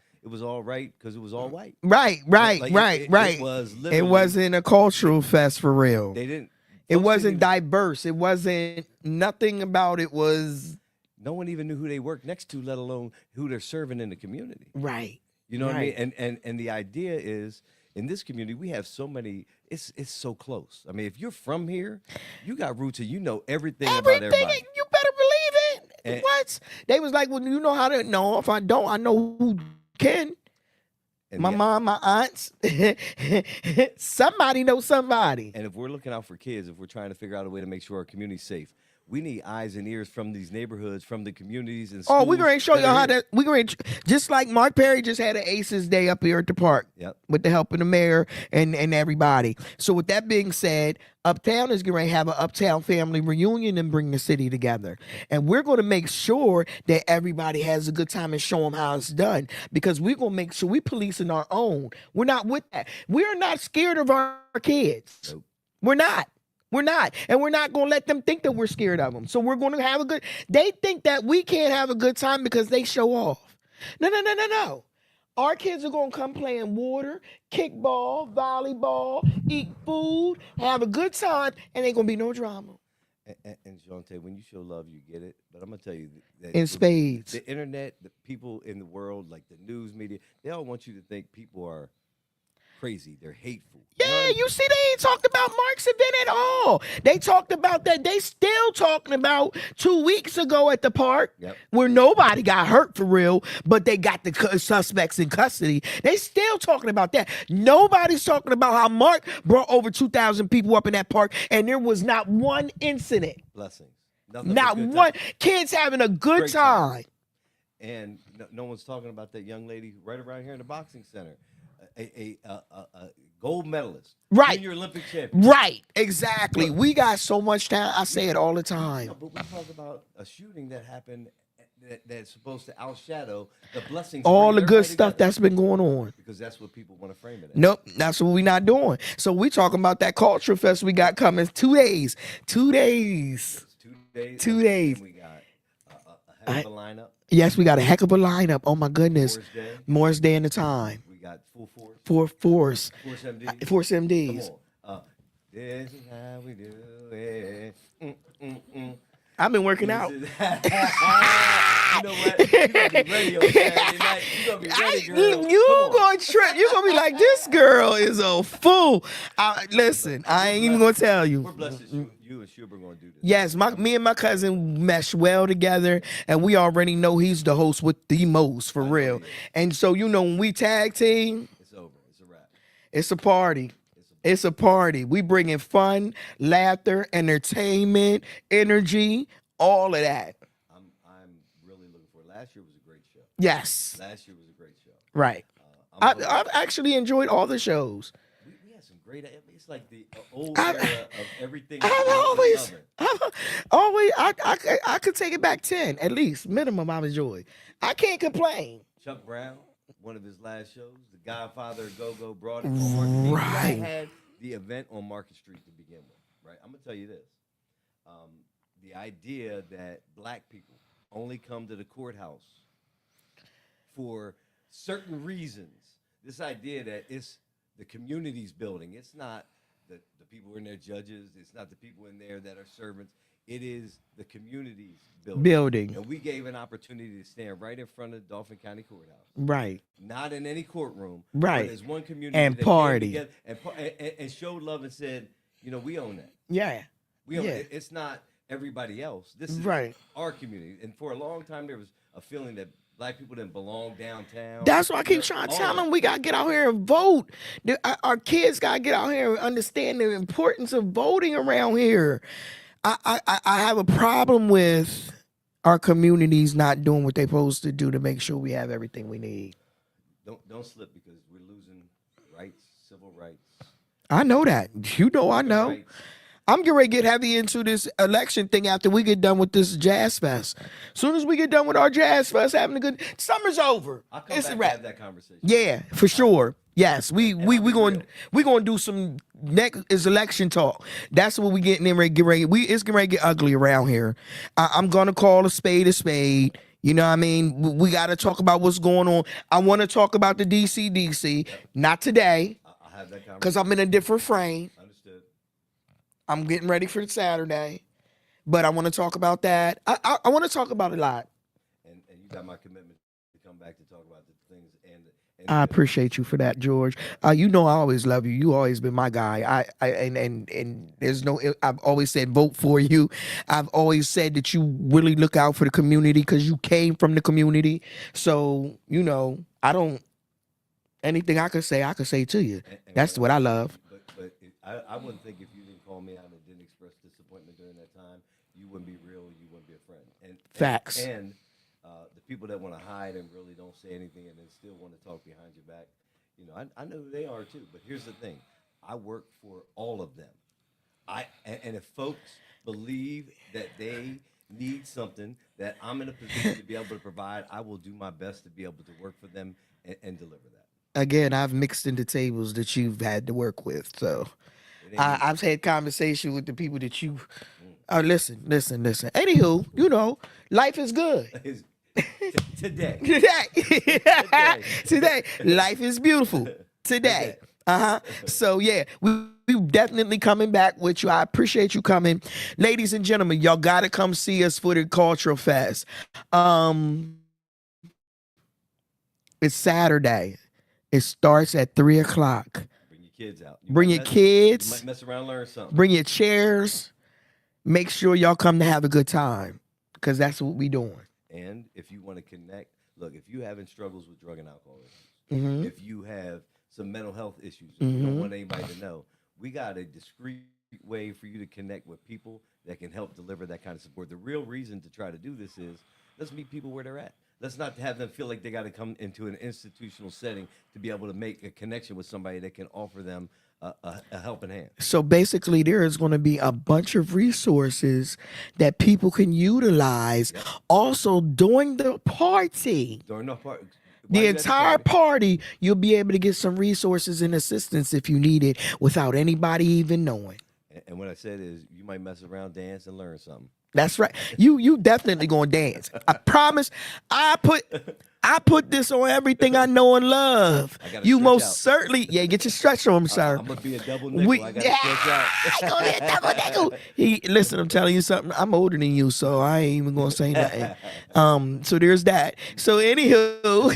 all right because it was all white. Right, right, Like, right, it right. was It literally. wasn't a cultural fest for real. They didn't. It folks wasn't didn't diverse. It wasn't nothing about it was no one even knew who they worked next to, let alone who they're serving in the community. right. You know what I mean? Right. And the idea is in this community we have so many. It's so close. I mean, if you're from here, you got roots and you know everything about Everything everybody. you better believe it. And- What? They was like, well, you know how to know. If I don't, I know who can. And My the- mom, my aunts. Somebody knows somebody. And if we're looking out for kids, if we're trying to figure out a way to make sure our community's safe, we need eyes and ears from these neighborhoods, from the communities and schools. Oh, we're going to show that you are how here. that. We're going to, just like Mark Perry just had an Aces Day up here at the park. Yep. With the help of the mayor and everybody. So with that being said, Uptown is going to have an Uptown family reunion and bring the city together. And we're going to make sure that everybody has a good time and show them how it's done. Because we're going to make sure we policing our own. We're not with that. We're not scared of our kids. Nope. We're not. We're not. And we're not going to let them think that we're scared of them. So we're going to have a good, they think that we can't have a good time because they show off. No, no, no, no, no. Our kids are going to come play in water, kickball, volleyball, eat food, have a good time, and ain't going to be no drama. And Jonte, when you show love, you get it. But I'm gonna tell you that In spades. the internet, the people in the world, like the news media, they all want you to think people are crazy. They're hateful. You know what I Yeah, mean? you see, they ain't talked about Mark's event at all. They talked about that. They still talking about 2 weeks ago at the park Yep. where nobody got hurt for real, but they got the suspects in custody. They still talking about that. Nobody's talking about how Mark brought over 2,000 people up in that park and there was not one incident. Blessings. Nothing but Not good one. time. Kids having a good Great time. time. And no one's talking about that young lady right around here in the boxing center, a gold medalist, Right. junior Olympic champion. Right, exactly. We got so much time. I say it all the time. No, but we talk about a shooting that happened that's supposed to outshadow the blessings. of All the bringing good everybody stuff together. that's been going on. Because that's what people want to frame it as. Nope, that's what we not doing. So we talking about that culture fest we got coming 2 days. 2 days. It's 2 days. 2 days. And we got a heck of a lineup. Yes, we got a heck of a lineup. Oh my goodness. Morris Day. Morris Day in the time. We got Full Force. Force. Force MD. Force Come MDs. on. This is how we do it. I've been working out. This is- you know what? You gonna be ready on Saturday night. You gonna be ready, girl. You Come on. gonna trip. You gonna be like, this girl is a fool. Listen, I ain't even gonna tell you. We're blessed that you and Schubert gonna do this. Yes, me and my cousin mesh well together, and we already know he's the host with the most for real. And so when we tag team, It's over. It's a wrap. it's a party. It's a party. We bring in fun, laughter, entertainment, energy, all of that. I'm really looking for it. Last year was a great show. Yes, Last year was a great show. right. I'm hoping- I've actually enjoyed all the shows. we had some great. It's like the old I've- era of everything. I've that always, we love. I could take it back 10 at least minimum. I've enjoyed. I can't complain. Chuck Brown, one of his last shows, The Godfather of Go-Go, brought it on Market Street. You guys Right. had the event on Market Street to begin with, right? I'm gonna tell you this: the idea that black people only come to the courthouse for certain reasons. This idea that it's the community's building. It's not the people in there judges. It's not the people in there that are servants. It is the community's building. And we gave an opportunity to stand right in front of Dauphin County Courthouse. Right. Not in any courtroom. Right. But as one community And that came party. together and showed love and said, we own that. Yeah. We own Yeah. it. It's not everybody else. This is Right. our community. And for a long time, there was a feeling that black people didn't belong downtown. That's why I keep trying to All tell that. them we gotta get out here and vote. Our kids gotta get out here and understand the importance of voting around here. I have a problem with our communities not doing what they're supposed to do to make sure we have everything we need. Don't slip because we're losing rights, civil rights. I know that. I know. Rights. I'm getting ready to get heavy into this election thing after we get done with this Jazz Fest. Soon as we get done with our Jazz Fest, having a good summer's over. I'll come It's back a and wrap. have that conversation. Yeah, for sure. Yes, we be going real. we going to do some next is election talk. That's what we getting in ready. Get ready. It's getting ready to get ugly around here. I'm gonna call a spade a spade. You know what I mean? We got to talk about what's going on. I want to talk about the DC, not today, I'll have that conversation. because I'm in a different frame. Understood. I'm getting ready for Saturday, but I want to talk about that. I want to talk about a lot. And you got my commitment to come back to talk about the things and I appreciate you for that, George. You know I always love you. You always been my guy. And there's no. I've always said vote for you. I've always said that you really look out for the community because you came from the community. So you know I don't. Anything I could say to you. and That's what I love. But I wouldn't think if you didn't call me out and didn't express disappointment during that time, you wouldn't be real. You wouldn't be a friend. Facts. And the people that want to hide and really don't say anything and then still want to talk behind your back, you know, I know who they are too. But here's the thing: I work for all of them. And if folks believe that they need something that I'm in a position to be able to provide, I will do my best to be able to work for them and deliver that. Again, I've mixed in the tables that you've had to work with. So It ain't I've had conversation with the people that you. Listen. Anywho, you know, life is good. easy. Today. Today, life is beautiful. Today. So yeah, we definitely coming back with you. I appreciate you coming. Ladies and gentlemen, y'all gotta come see us for the Cultural Fest. It's Saturday. It starts at 3:00. Bring your kids out. Bring your You kids. might mess around, learn something. Bring your chairs. Make sure y'all come to have a good time, because that's what we doing. And if you want to connect, look, if you having struggles with drug and alcohol issues, Mm-hmm. if you have some mental health issues, and you don't want anybody to know, we got a discreet way for you to connect with people that can help deliver that kind of support. The real reason to try to do this is let's meet people where they're at. Let's not have them feel like they got to come into an institutional setting to be able to make a connection with somebody that can offer them a helping hand. So basically, there is going to be a bunch of resources that people can utilize. Also, during the party, During the part, the entire party, you'll be able to get some resources and assistance if you need it without anybody even knowing. And what I said is, you might mess around, dance, and learn something. That's right. You definitely gonna dance. I promise. I put this on everything I know and love. I gotta You stretch most out. certainly, yeah. Get your stretch on, sir. I'm gonna be a double nickel. I gotta stretch out. Go ahead, double nickel. Listen, I'm telling you something. I'm older than you, so I ain't even gonna say nothing. So there's that. So anywho,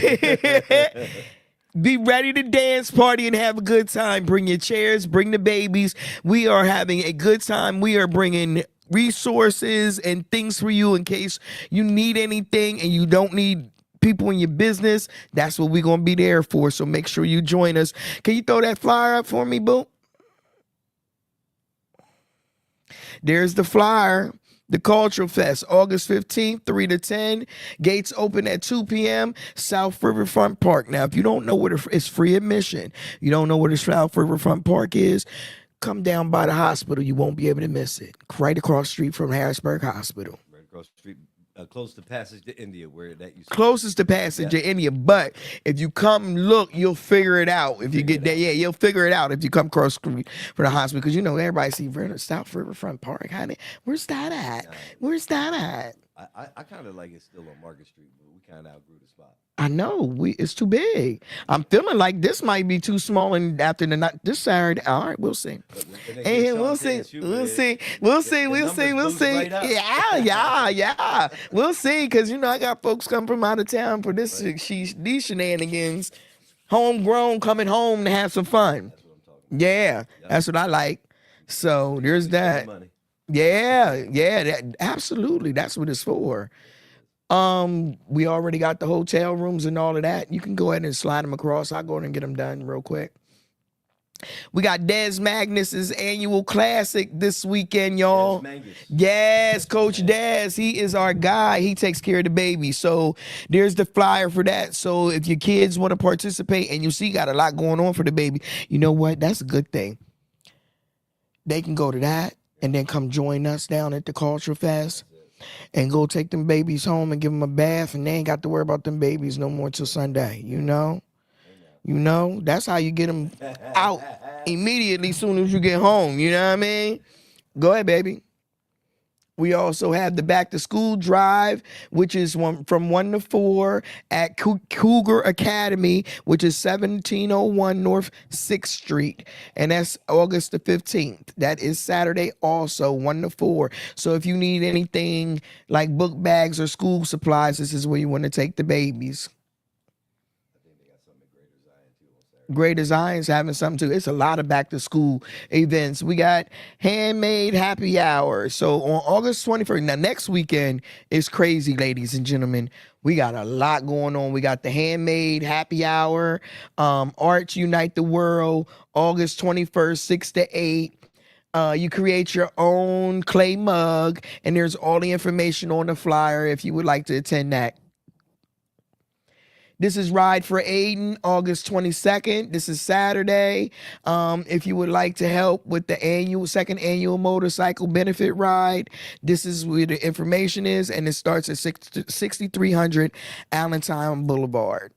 be ready to dance, party, and have a good time. Bring your chairs, bring the babies. We are having a good time. We are bringing resources and things for you in case you need anything and you don't need people in your business. That's what we're gonna be there for. So make sure you join us. Can you throw that flyer up for me, boo? There's the flyer. The Cultural Fest, August 15th, 3 to 10. Gates open at 2 p.m. South Riverfront Park. Now, if you don't know where it's free admission, you don't know where the South Riverfront Park is, come down by the hospital. You won't be able to miss it. Right across the street from Harrisburg Hospital. Right across the street, close to Passage to India, where that used to Closest to Passage to India. But if you come look, you'll figure it out. If you get there, yeah, you'll figure it out if you come across the street from the hospital. Because you know, everybody see South Riverfront Park. Honey, where's that at? Where's that at? I kind of like it still on Market Street, but we kind of outgrew the spot. I know it's too big. I'm feeling like this might be too small. And after the night this Saturday, all right, we'll see. And we'll see. We'll see. We'll see. We'll see. We'll see. Yeah. We'll see. Because you know I got folks come from out of town for this these shenanigans. Homegrown coming home to have some fun. That's what I'm talking about. Yeah, that's what I like. So there's that. Money. Yeah, absolutely. That's what it's for. We already got the hotel rooms and all of that. You can go ahead and slide them across. I'll go ahead and get them done real quick. We got Des Magnus's annual classic this weekend, y'all. Des Mangus. Yes, Coach Des. He is our guy. He takes care of the baby. So there's the flyer for that. So if your kids want to participate and you see got a lot going on for the baby, you know what? That's a good thing. They can go to that and then come join us down at the Culture Fest and go take them babies home and give them a bath, and they ain't got to worry about them babies no more till Sunday. That's how you get them out immediately soon as you get home. You know what I mean? Go ahead, baby. We also have the back to school drive, which is from 1 to 4 at Cougar Academy, which is 1701 North 6th Street. And that's August the 15th. That is Saturday also, 1 to 4. So if you need anything like book bags or school supplies, this is where you want to take the babies. Greater Zion's having something too. It's a lot of back to school events. We got handmade happy hour. So on August 21st, now next weekend is crazy, ladies and gentlemen. We got a lot going on. We got the handmade happy hour, Arts Unite the World, August 21st, 6 to 8. You create your own clay mug, and there's all the information on the flyer if you would like to attend that. This is Ride for Aiden, August 22nd. This is Saturday. If you would like to help with the second annual motorcycle benefit ride, this is where the information is, and it starts at 6300 Allentown Boulevard.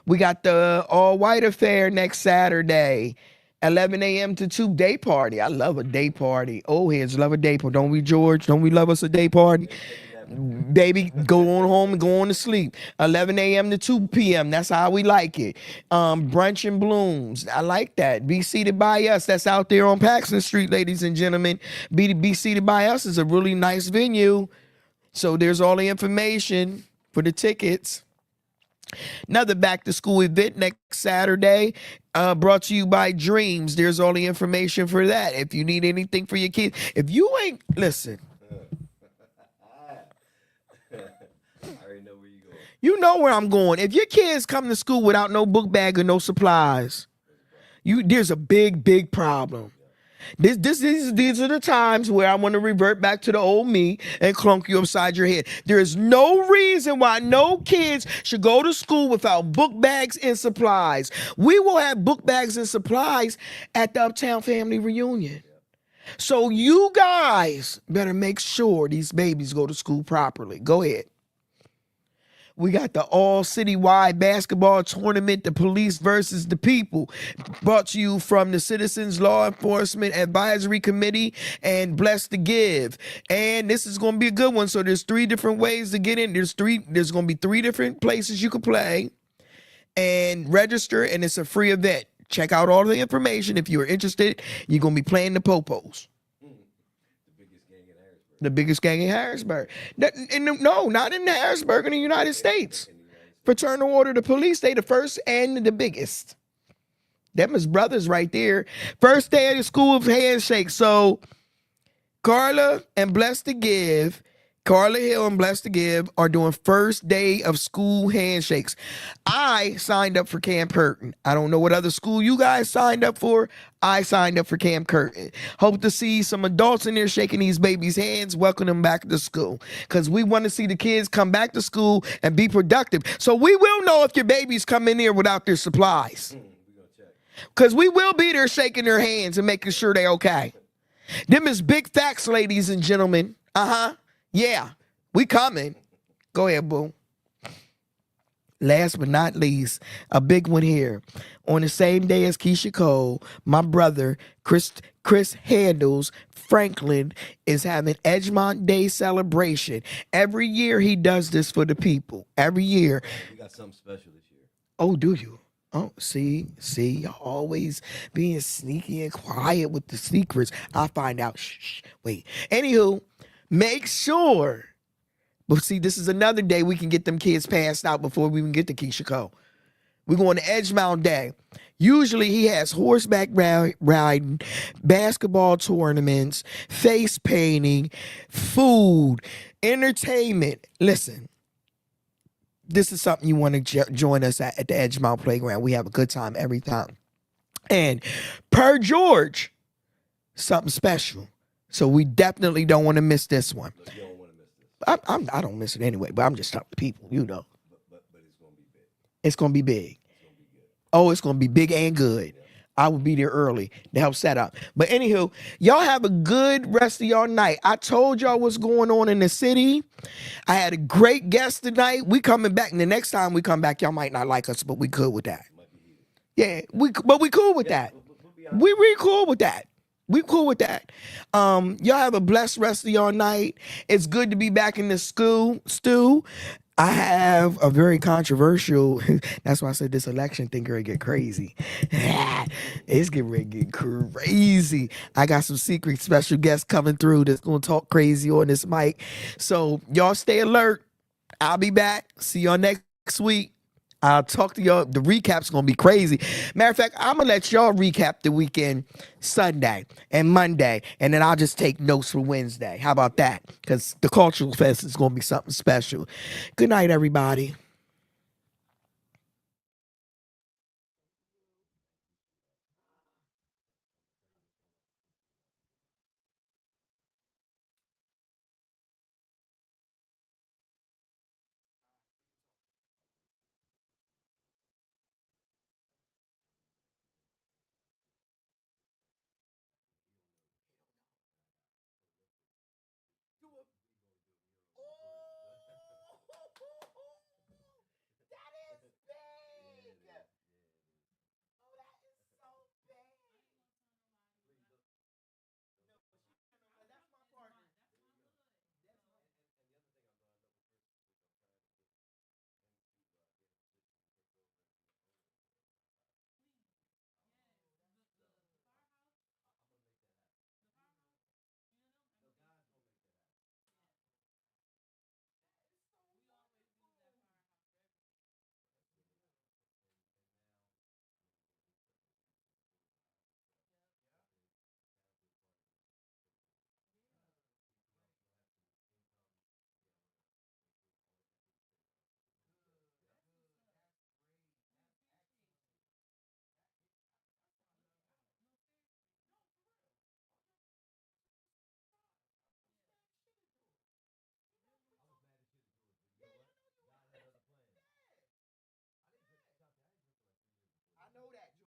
We got the all-white affair next Saturday, 11 a.m. to 2, day party. I love a day party. Old heads love a day party. Don't we, George? Don't we love us a day party? Baby, go on home and go on to sleep. 11 a.m. to 2 p.m. That's how we like it. Brunch and Blooms. I like that. Be Seated by Us. That's out there on Paxton Street, ladies and gentlemen. Be Seated by Us is a really nice venue. So there's all the information for the tickets. Another back to school event next Saturday, brought to you by Dreams. There's all the information for that. If you need anything for your kids, if you ain't, listen. You know where I'm going. If your kids come to school without no book bag or no supplies, there's a big problem. These are the times where I want to revert back to the old me and clunk you upside your head. There is no reason why no kids should go to school without book bags and supplies. We will have book bags and supplies at the Uptown Family Reunion. So you guys better make sure these babies go to school properly. Go ahead. We got the all citywide basketball tournament, the police versus the people, brought to you from the Citizens Law Enforcement Advisory Committee and Blessed to Give. And this is going to be a good one. So there's 3 different ways to get in. There's going to be 3 different places you can play and register, and it's a free event. Check out all the information. If you're interested, you're going to be playing the Popos. The biggest gang in Harrisburg. No, not in Harrisburg, in the United States. Fraternal Order of the Police, they the first and the biggest. Them is brothers right there. First day of the school of handshake. So Carla and Blessed to Give, Carla Hill and Blessed to Give are doing first day of school handshakes. I signed up for Camp Curtin. I don't know what other school you guys signed up for. I signed up for Camp Curtin. Hope to see some adults in there shaking these babies' hands, welcoming them back to school. Because we want to see the kids come back to school and be productive. So we will know if your babies come in here without their supplies. Because we will be there shaking their hands and making sure they're okay. Them is big facts, ladies and gentlemen. Yeah, we coming. Go ahead, boo. Last but not least, a big one here. On the same day as Keisha Cole, my brother, Chris Handles Franklin, is having Edgemont Day celebration. Every year he does this for the people. Every year. We got something special this year. Oh, do you? Oh, see, y'all always being sneaky and quiet with the secrets. I'll find out. Shh, wait. Anywho, make sure. But see, this is another day we can get them kids passed out before we even get to Keisha Cole. We're going to Edgemont Day. Usually he has horseback riding, basketball tournaments, face painting, food, entertainment. Listen, this is something you want to join us at the Edgemont Playground. We have a good time every time. And per George, something special. So we definitely don't want to miss this one. You don't want to miss this. I don't miss it anyway, but I'm just telling the people, you know. But it's going to be big. It's going to be big. It's going to be good. Oh, it's going to be big and good. Yeah. I will be there early to help set up. But anywho, y'all have a good rest of y'all night. I told y'all what's going on in the city. I had a great guest tonight. We coming back. And the next time we come back, y'all might not like us, but we cool with that. Yeah, but we cool with that. We cool with that. We cool with that. Y'all have a blessed rest of your night. It's good to be back in the school, Stu. I have a very controversial. That's why I said this election thing gonna get crazy. It's getting ready to get crazy. I got some secret special guests coming through that's gonna talk crazy on this mic. So y'all stay alert. I'll be back. See y'all next week. I'll talk to y'all. The recap's gonna be crazy. Matter of fact, I'm gonna let y'all recap the weekend Sunday and Monday, and then I'll just take notes for Wednesday. How about that? Because the Cultural Fest is gonna be something special. Good night, everybody.